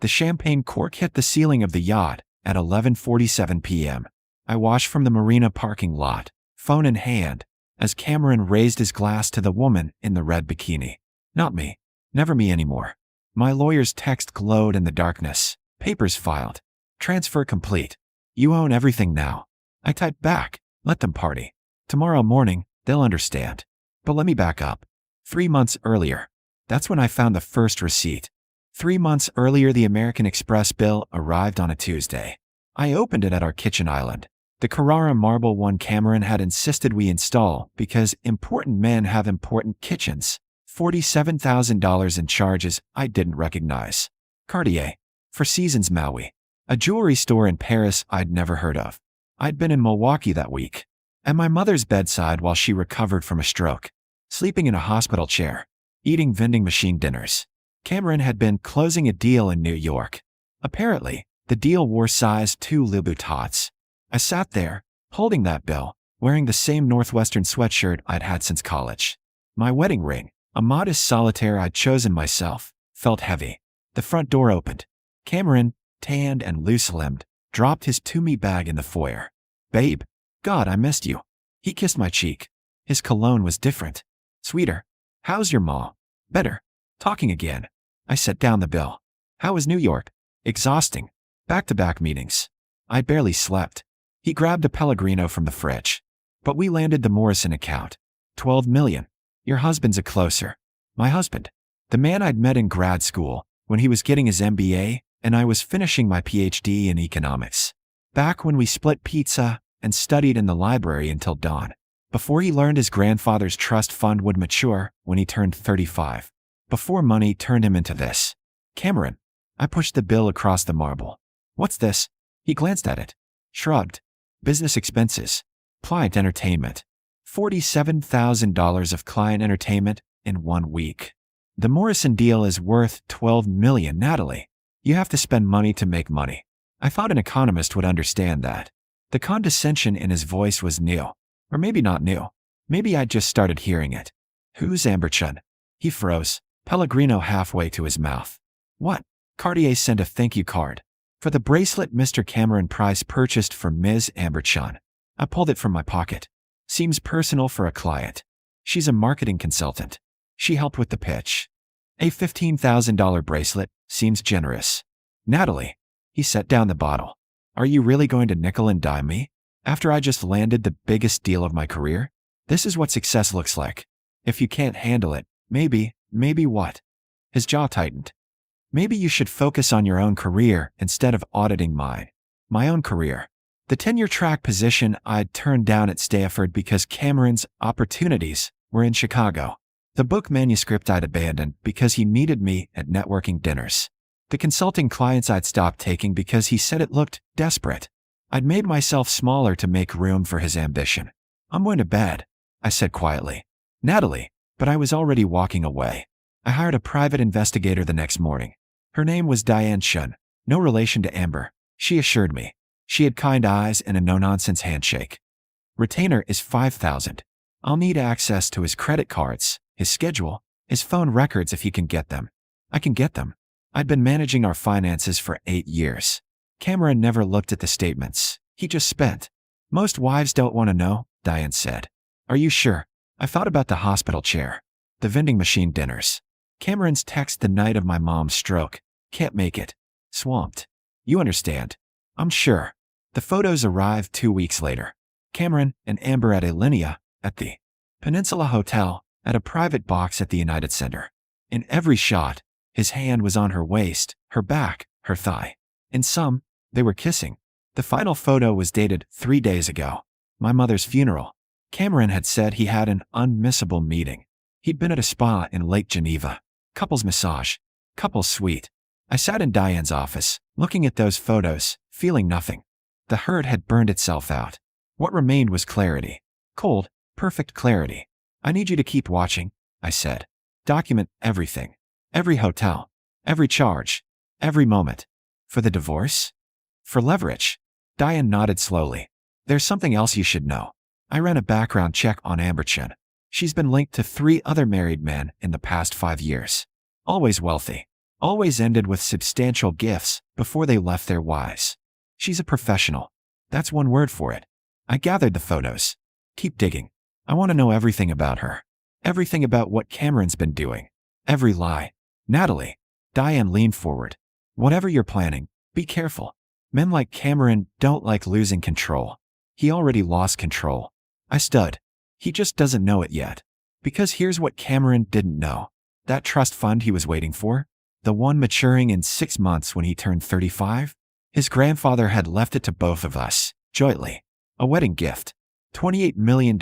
The champagne cork hit the ceiling of the yacht at 11:47 p.m. I watched from the marina parking lot, phone in hand, as Cameron raised his glass to the woman in the red bikini. Not me. Never me anymore. My lawyer's text glowed in the darkness. Papers filed. Transfer complete. You own everything now. I typed back. Let them party. Tomorrow morning, they'll understand. But let me back up. 3 months earlier. That's when I found the first receipt. 3 months earlier, the American Express bill arrived on a Tuesday. I opened it at our kitchen island. The Carrara marble one Cameron had insisted we install because important men have important kitchens. $47,000 in charges I didn't recognize. Cartier. Four Seasons Maui. A jewelry store in Paris I'd never heard of. I'd been in Milwaukee that week. At my mother's bedside while she recovered from a stroke. Sleeping in a hospital chair. Eating vending machine dinners. Cameron had been closing a deal in New York. Apparently, the deal wore size 2 Louboutins. I sat there, holding that bill, wearing the same Northwestern sweatshirt I'd had since college. My wedding ring, a modest solitaire I'd chosen myself, felt heavy. The front door opened. Cameron, tanned and loose-limbed, dropped his to-me bag in the foyer. "Babe, God, I missed you." He kissed my cheek. His cologne was different. "Sweeter. How's your ma?" "Better. Talking again." I set down the bill. "How was New York?" "Exhausting. Back-to-back meetings. I barely slept." He grabbed a Pellegrino from the fridge. "But we landed the Morrison account. 12 million. Your husband's a closer." My husband. The man I'd met in grad school, when he was getting his MBA, and I was finishing my PhD in economics. Back when we split pizza and studied in the library until dawn. Before he learned his grandfather's trust fund would mature when he turned 35. Before money turned him into this. "Cameron." I pushed the bill across the marble. "What's this?" He glanced at it. Shrugged. "Business expenses. Client entertainment. $47,000 of client entertainment in 1 week. The Morrison deal is worth 12 million, Natalie. You have to spend money to make money." I thought an economist would understand that. The condescension in his voice was new. Or maybe not new. Maybe I'd just started hearing it. "Who's Amberchun?" He froze, Pellegrino halfway to his mouth. "What?" Cartier sent a thank you card. "For the bracelet Mr. Cameron Price purchased for Ms. Amberchun." I pulled it from my pocket. "Seems personal for a client. She's a marketing consultant. She helped with the pitch. A $15,000 bracelet seems generous." "Natalie." He set down the bottle. "Are you really going to nickel and dime me? After I just landed the biggest deal of my career? This is what success looks like. If you can't handle it, maybe what?" His jaw tightened. "Maybe you should focus on your own career instead of auditing mine." My own career. The tenure-track position I'd turned down at Stanford because Cameron's opportunities were in Chicago. The book manuscript I'd abandoned because he needed me at networking dinners. The consulting clients I'd stopped taking because he said it looked desperate. I'd made myself smaller to make room for his ambition. "I'm going to bed," I said quietly. "Natalie," but I was already walking away. I hired a private investigator the next morning. Her name was Diane Shun, no relation to Amber, she assured me. She had kind eyes and a no-nonsense handshake. "Retainer is $5,000. I'll need access to his credit cards, his schedule, his phone records if he can get them." "I can get them." I'd been managing our finances for 8 years. Cameron never looked at the statements. He just spent. "Most wives don't want to know," Diane said. "Are you sure?" I thought about the hospital chair. The vending machine dinners. Cameron's text the night of my mom's stroke. "Can't make it. Swamped." "You understand." "I'm sure." The photos arrived 2 weeks later. Cameron and Amber at Alinea, at the Peninsula Hotel, at a private box at the United Center. In every shot, his hand was on her waist, her back, her thigh. In some, they were kissing. The final photo was dated 3 days ago. My mother's funeral. Cameron had said he had an unmissable meeting. He'd been at a spa in Lake Geneva. Couples massage. Couples suite. I sat in Diane's office, looking at those photos, feeling nothing. The hurt had burned itself out. What remained was clarity. Cold, perfect clarity. "I need you to keep watching," I said. "Document everything. Every hotel. Every charge. Every moment." "For the divorce?" "For leverage." Diane nodded slowly. "There's something else you should know. I ran a background check on Amberchun. She's been linked to 3 other married men in the past 5 years. Always wealthy. always ended with substantial gifts before they left their wives. She's a professional. That's one word for it. I gathered the photos. Keep digging. I want to know everything about her. Everything about what Cameron's been doing. Every lie. Natalie. Diane leaned forward. Whatever you're planning, be careful. Men like Cameron don't like losing control. He already lost control. I stood. He just doesn't know it yet. Because here's what Cameron didn't know. That trust fund he was waiting for, the one maturing in 6 months when he turned 35, his grandfather had left it to both of us, jointly. A wedding gift. $28 million,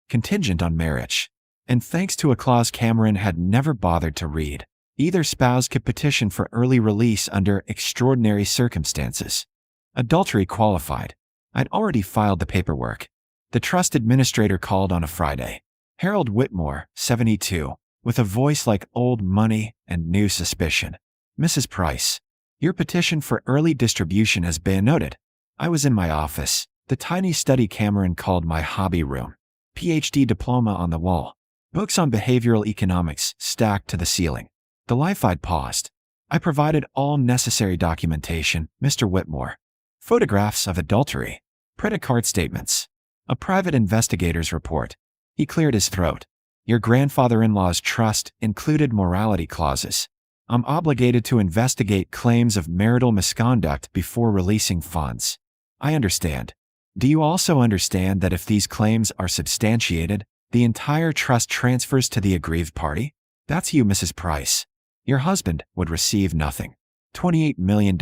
contingent on marriage. And thanks to a clause Cameron had never bothered to read, either spouse could petition for early release under extraordinary circumstances. Adultery qualified. I'd already filed the paperwork. The trust administrator called on a Friday. Harold Whitmore, 72, with a voice like old money and new suspicion. Mrs. Price, your petition for early distribution has been noted. I was in my office, the tiny study Cameron called my hobby room. PhD diploma on the wall. Books on behavioral economics stacked to the ceiling. The life I'd paused. I provided all necessary documentation, Mr. Whitmore. Photographs of adultery. Credit card statements. A private investigator's report. He cleared his throat. Your grandfather-in-law's trust included morality clauses. I'm obligated to investigate claims of marital misconduct before releasing funds. I understand. Do you also understand that if these claims are substantiated, the entire trust transfers to the aggrieved party? That's you, Mrs. Price. Your husband would receive nothing. $28 million.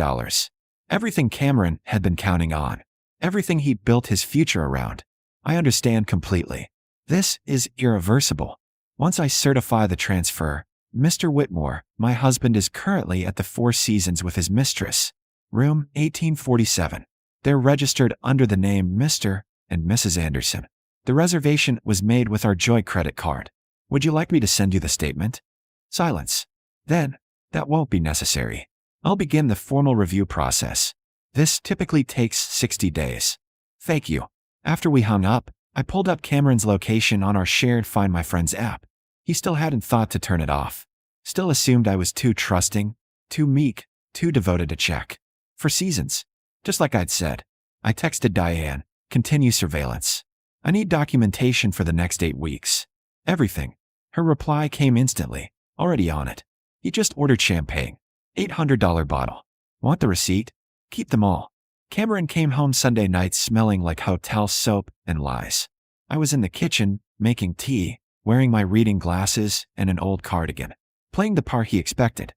Everything Cameron had been counting on. Everything he built his future around. I understand completely. This is irreversible. Once I certify the transfer, Mr. Whitmore, my husband, is currently at the Four Seasons with his mistress. Room 1847. They're registered under the name Mr. and Mrs. Anderson. The reservation was made with our Joy credit card. Would you like me to send you the statement? Silence. Then, that won't be necessary. I'll begin the formal review process. This typically takes 60 days. Thank you. After we hung up, I pulled up Cameron's location on our shared Find My Friends app. He still hadn't thought to turn it off. Still assumed I was too trusting, too meek, too devoted to check. For Seasons. Just like I'd said. I texted Diane, continue surveillance. I need documentation for the next 8 weeks. Everything. Her reply came instantly, already on it. He just ordered champagne. $800 bottle. Want the receipt? Keep them all. Cameron came home Sunday night smelling like hotel soap and lies. I was in the kitchen, making tea, wearing my reading glasses and an old cardigan, playing the part he expected.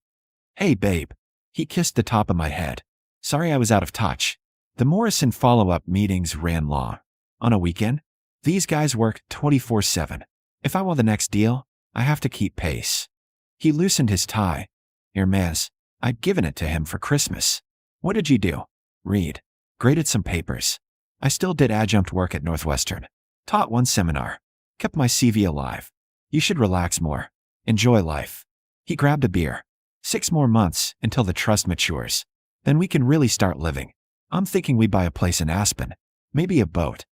Hey, babe. He kissed the top of my head. Sorry I was out of touch. The Morrison follow-up meetings ran long. On a weekend? These guys work 24/7. If I want the next deal, I have to keep pace. He loosened his tie. Hermes. I'd given it to him for Christmas. What did you do? Read. Graded some papers. I still did adjunct work at Northwestern. Taught one seminar. Kept my CV alive. You should relax more. Enjoy life. He grabbed a beer. 6 more months until the trust matures. Then we can really start living. I'm thinking we buy a place in Aspen. Maybe a boat.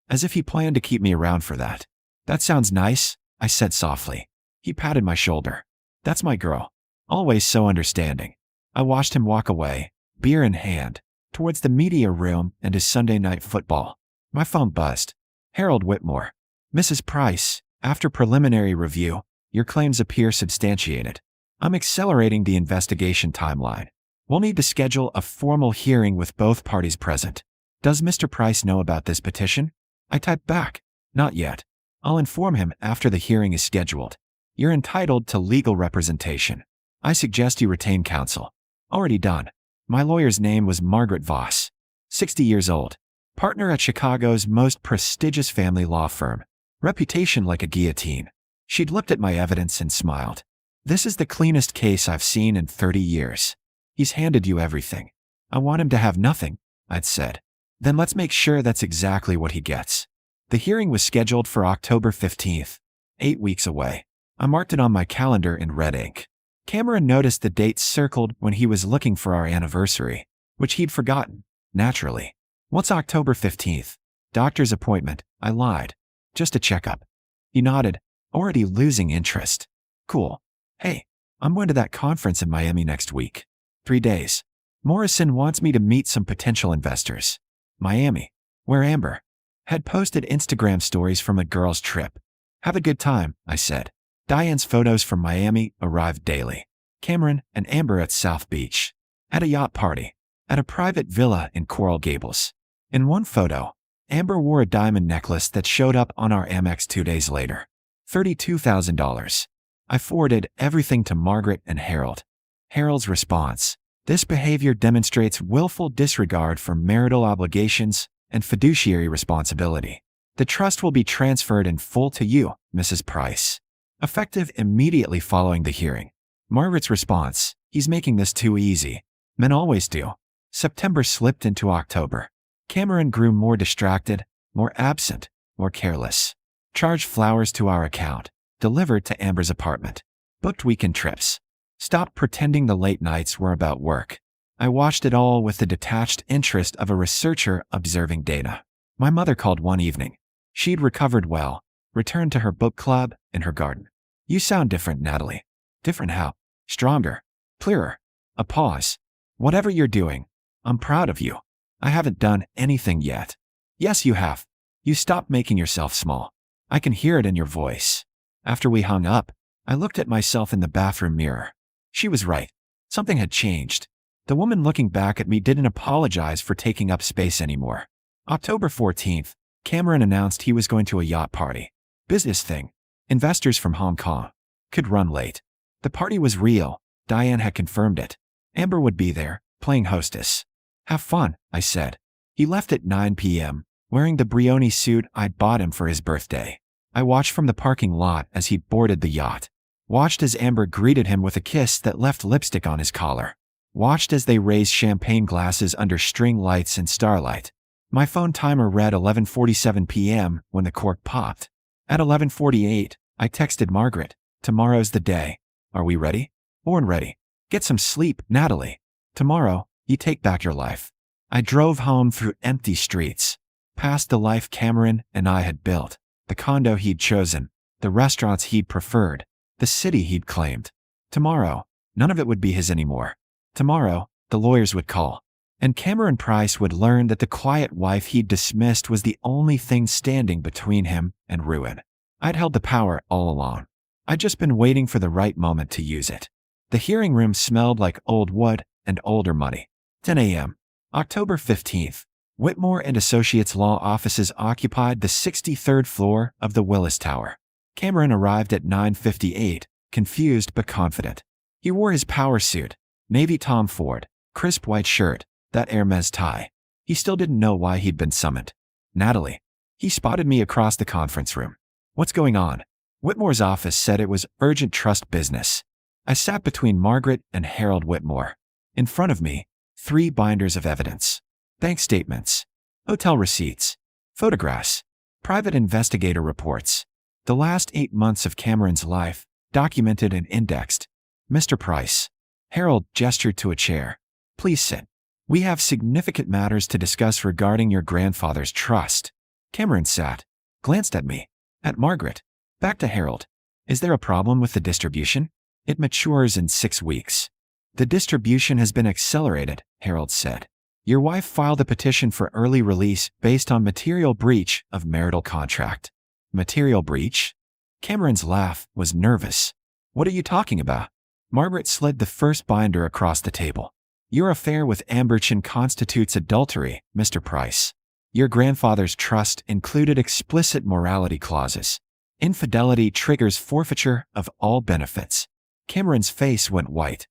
As if he planned to keep me around for that. That sounds nice, I said softly. He patted my shoulder. That's my girl. Always so understanding. I watched him walk away, beer in hand, towards the media room and his Sunday night football. My phone buzzed. Harold Whitmore. Mrs. Price, after preliminary review, your claims appear substantiated. I'm accelerating the investigation timeline. We'll need to schedule a formal hearing with both parties present. Does Mr. Price know about this petition? I typed back. Not yet. I'll inform him after the hearing is scheduled. You're entitled to legal representation. I suggest you retain counsel. Already done. My lawyer's name was Margaret Voss. 60 years old. Partner at Chicago's most prestigious family law firm. Reputation like a guillotine. She'd looked at my evidence and smiled. This is the cleanest case I've seen in 30 years. He's handed you everything. I want him to have nothing, I'd said. Then let's make sure that's exactly what he gets. The hearing was scheduled for October 15th, 8 weeks away. I marked it on my calendar in red ink. Cameron noticed the date circled when he was looking for our anniversary, which he'd forgotten, naturally. What's October 15th? Doctor's appointment, I lied. Just a checkup. He nodded, already losing interest. Cool. Hey, I'm going to that conference in Miami next week. 3 days. Morrison wants me to meet some potential investors. Miami, where Amber had posted Instagram stories from a girls' trip. Have a good time, I said. Diane's photos from Miami arrived daily. Cameron and Amber at South Beach. At a yacht party. At a private villa in Coral Gables. In one photo, Amber wore a diamond necklace that showed up on our Amex 2 days later. $32,000. I forwarded everything to Margaret and Harold. Harold's response: this behavior demonstrates willful disregard for marital obligations and fiduciary responsibility. The trust will be transferred in full to you, Mrs. Price. Effective immediately following the hearing. Margaret's response: he's making this too easy. Men always do. September slipped into October. Cameron grew more distracted, more absent, more careless. Charged flowers to our account. Delivered to Amber's apartment. Booked weekend trips. Stopped pretending the late nights were about work. I watched it all with the detached interest of a researcher observing data. My mother called one evening. She'd recovered well, returned to her book club in her garden. You sound different, Natalie. Different how? Stronger. Clearer. A pause. Whatever you're doing, I'm proud of you. I haven't done anything yet. Yes, you have. You stopped making yourself small. I can hear it in your voice. After we hung up, I looked at myself in the bathroom mirror. She was right. Something had changed. The woman looking back at me didn't apologize for taking up space anymore. October 14th, Cameron announced he was going to a yacht party. Business thing. Investors from Hong Kong. Could run late. The party was real. Diane had confirmed it. Amber would be there, playing hostess. Have fun, I said. He left at 9 p.m., wearing the Brioni suit I'd bought him for his birthday. I watched from the parking lot as he boarded the yacht. Watched as Amber greeted him with a kiss that left lipstick on his collar. Watched as they raised champagne glasses under string lights and starlight. My phone timer read 11:47 p.m. when the cork popped. At 11:48, I texted Margaret. Tomorrow's the day. Are we ready? Born ready. Get some sleep, Natalie. Tomorrow, you take back your life. I drove home through empty streets. Past the life Cameron and I had built. The condo he'd chosen. The restaurants he'd preferred. The city he'd claimed. Tomorrow, none of it would be his anymore. Tomorrow, the lawyers would call. And Cameron Price would learn that the quiet wife he'd dismissed was the only thing standing between him and ruin. I'd held the power all along. I'd just been waiting for the right moment to use it. The hearing room smelled like old wood and older money. 10 a.m. October 15th. Whitmore and Associates law offices occupied the 63rd floor of the Willis Tower. Cameron arrived at 9:58, confused but confident. He wore his power suit, navy Tom Ford, crisp white shirt, that Hermes tie. He still didn't know why he'd been summoned. Natalie. He spotted me across the conference room. What's going on? Whitmore's office said it was urgent trust business. I sat between Margaret and Harold Whitmore. In front of me, 3 binders of evidence. Bank statements, hotel receipts, photographs, private investigator reports. The last 8 months of Cameron's life, documented and indexed. Mr. Price. Harold gestured to a chair. Please sit. We have significant matters to discuss regarding your grandfather's trust. Cameron sat, glanced at me, at Margaret, back to Harold. Is there a problem with the distribution? It matures in 6 weeks. The distribution has been accelerated, Harold said. Your wife filed a petition for early release based on material breach of marital contract. Material breach? Cameron's laugh was nervous. What are you talking about? Margaret slid the first binder across the table. Your affair with Amberchin constitutes adultery, Mr. Price. Your grandfather's trust included explicit morality clauses. Infidelity triggers forfeiture of all benefits. Cameron's face went white.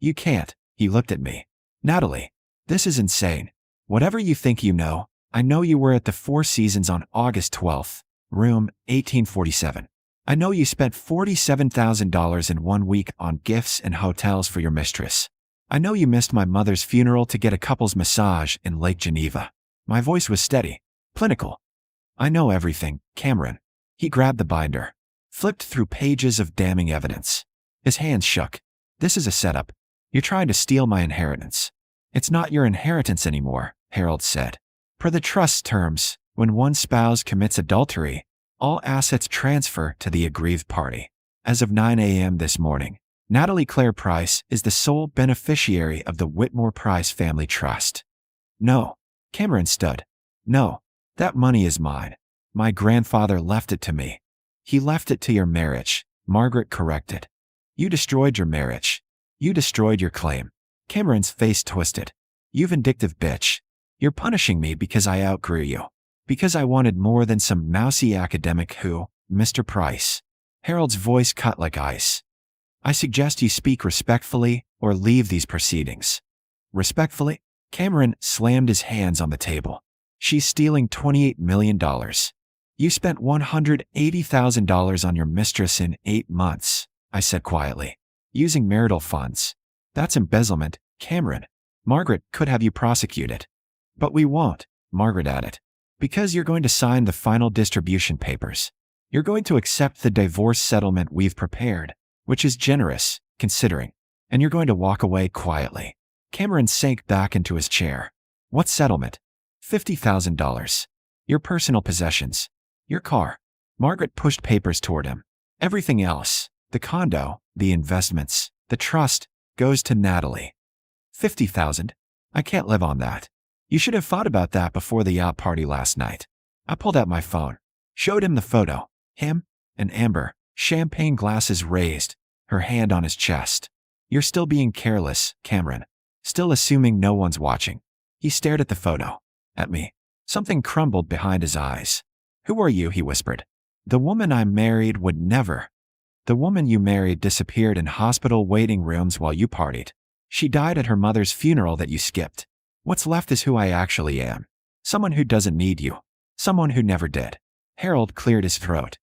You can't. He looked at me. Natalie, this is insane. Whatever you think you know, I know you were at the Four Seasons on August 12th, room 1847. I know you spent $47,000 in 1 week on gifts and hotels for your mistress. I know you missed my mother's funeral to get a couple's massage in Lake Geneva. My voice was steady, clinical. I know everything, Cameron. He grabbed the binder, flipped through pages of damning evidence. His hands shook. This is a setup. You're trying to steal my inheritance. It's not your inheritance anymore, Harold said. Per the trust's terms, when one spouse commits adultery, all assets transfer to the aggrieved party. As of 9 a.m. this morning, Natalie Claire Price is the sole beneficiary of the Whitmore Price Family Trust. No. Cameron stood. No. That money is mine. My grandfather left it to me. He left it to your marriage, Margaret corrected. You destroyed your marriage. You destroyed your claim. Cameron's face twisted. You vindictive bitch. You're punishing me because I outgrew you. Because I wanted more than some mousy academic who, Mr. Price. Harold's voice cut like ice. I suggest you speak respectfully or leave these proceedings. Respectfully? Cameron slammed his hands on the table. She's stealing $28 million. You spent $180,000 on your mistress in 8 months, I said quietly. Using marital funds. That's embezzlement, Cameron. Margaret could have you prosecuted. But we won't, Margaret added. Because you're going to sign the final distribution papers. You're going to accept the divorce settlement we've prepared, which is generous, considering, and you're going to walk away quietly. Cameron sank back into his chair. What settlement? $50,000. Your personal possessions. Your car. Margaret pushed papers toward him. Everything else, the condo, the investments, the trust, goes to Natalie. $50,000? I can't live on that. You should have thought about that before the yacht party last night. I pulled out my phone, showed him the photo. Him and Amber, champagne glasses raised, her hand on his chest. You're still being careless, Cameron. Still assuming no one's watching. He stared at the photo. At me. Something crumbled behind his eyes. Who are you? He whispered. The woman I married would never. The woman you married disappeared in hospital waiting rooms while you partied. She died at her mother's funeral that you skipped. What's left is who I actually am. Someone who doesn't need you. Someone who never did. Harold cleared his throat.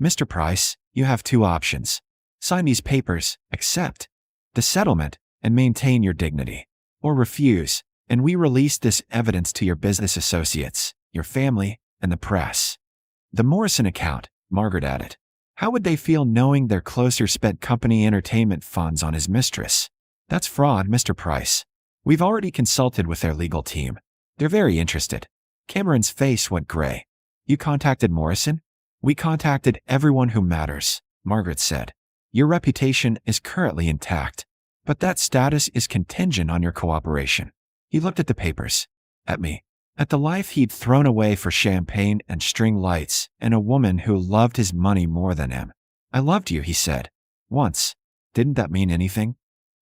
Mr. Price, you have 2 options. Sign these papers, accept the settlement, and maintain your dignity. Or refuse, and we release this evidence to your business associates, your family, and the press. The Morrison account, Margaret added. How would they feel knowing their closer spent company entertainment funds on his mistress? That's fraud, Mr. Price. We've already consulted with their legal team. They're very interested. Cameron's face went gray. You contacted Morrison? We contacted everyone who matters, Margaret said. Your reputation is currently intact, but that status is contingent on your cooperation. He looked at the papers. At me. At the life he'd thrown away for champagne and string lights and a woman who loved his money more than him. I loved you, he said. Once. Didn't that mean anything?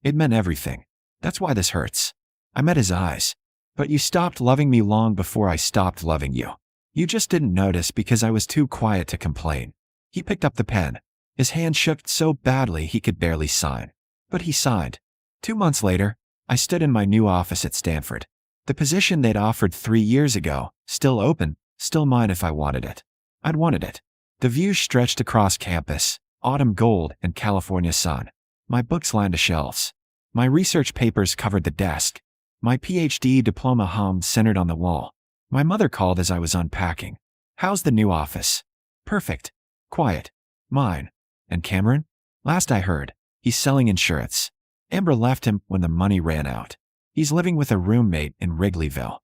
It meant everything. That's why this hurts. I met his eyes. But you stopped loving me long before I stopped loving you. You just didn't notice because I was too quiet to complain. He picked up the pen. His hand shook so badly he could barely sign. But he signed. 2 months later, I stood in my new office at Stanford. The position they'd offered 3 years ago, still open, still mine if I wanted it. I'd wanted it. The view stretched across campus, autumn gold and California sun. My books lined the shelves. My research papers covered the desk. My PhD diploma hummed centered on the wall. My mother called as I was unpacking. How's the new office? Perfect. Quiet. Mine. And Cameron? Last I heard, he's selling insurance. Amber left him when the money ran out. He's living with a roommate in Wrigleyville.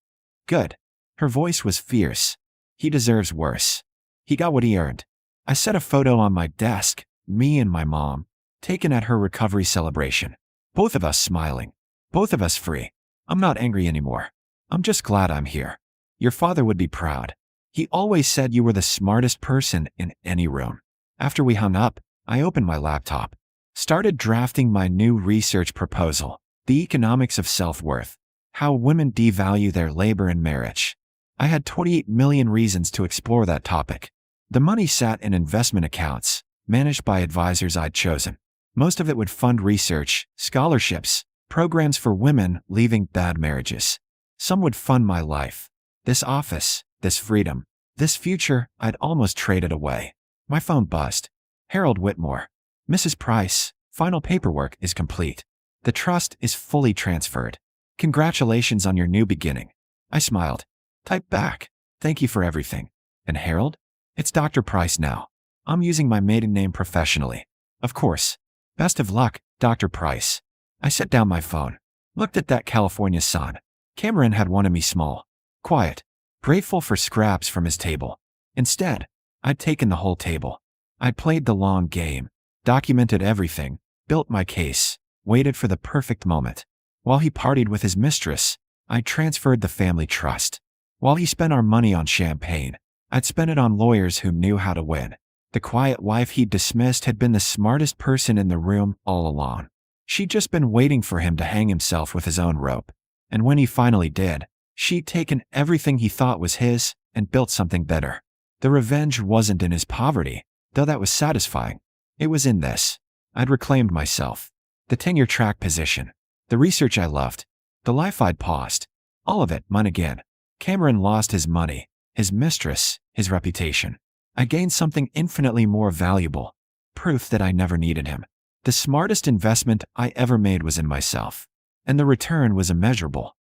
Good. Her voice was fierce. He deserves worse. He got what he earned. I set a photo on my desk, me and my mom, taken at her recovery celebration. Both of us smiling. Both of us free. I'm not angry anymore. I'm just glad I'm here. Your father would be proud. He always said you were the smartest person in any room. After we hung up, I opened my laptop. Started drafting my new research proposal, The Economics of Self-Worth, How Women Devalue Their Labor in Marriage. I had 28 million reasons to explore that topic. The money sat in investment accounts, managed by advisors I'd chosen. Most of it would fund research, scholarships, programs for women leaving bad marriages. Some would fund my life. This office, this freedom, this future I'd almost traded away. My phone buzzed. Harold Whitmore. Mrs. Price, final paperwork is complete. The trust is fully transferred. Congratulations on your new beginning. I smiled. Type back. Thank you for everything. And Harold? It's Dr. Price now. I'm using my maiden name professionally. Of course. Best of luck, Dr. Price. I set down my phone. Looked at that California sun. Cameron had wanted me small. Quiet. Grateful for scraps from his table. Instead, I'd taken the whole table. I'd played the long game. Documented everything. built my case, waited for the perfect moment. While he partied with his mistress, I transferred the family trust. While he spent our money on champagne, I'd spent it on lawyers who knew how to win. The quiet wife he'd dismissed had been the smartest person in the room all along. She'd just been waiting for him to hang himself with his own rope. And when he finally did, she'd taken everything he thought was his and built something better. The revenge wasn't in his poverty, though that was satisfying. It was in this. I'd reclaimed myself. The tenure track position. The research I loved. The life I'd paused. All of it, mine again. Cameron lost his money, his mistress, his reputation. I gained something infinitely more valuable. Proof that I never needed him. The smartest investment I ever made was in myself. And the return was immeasurable.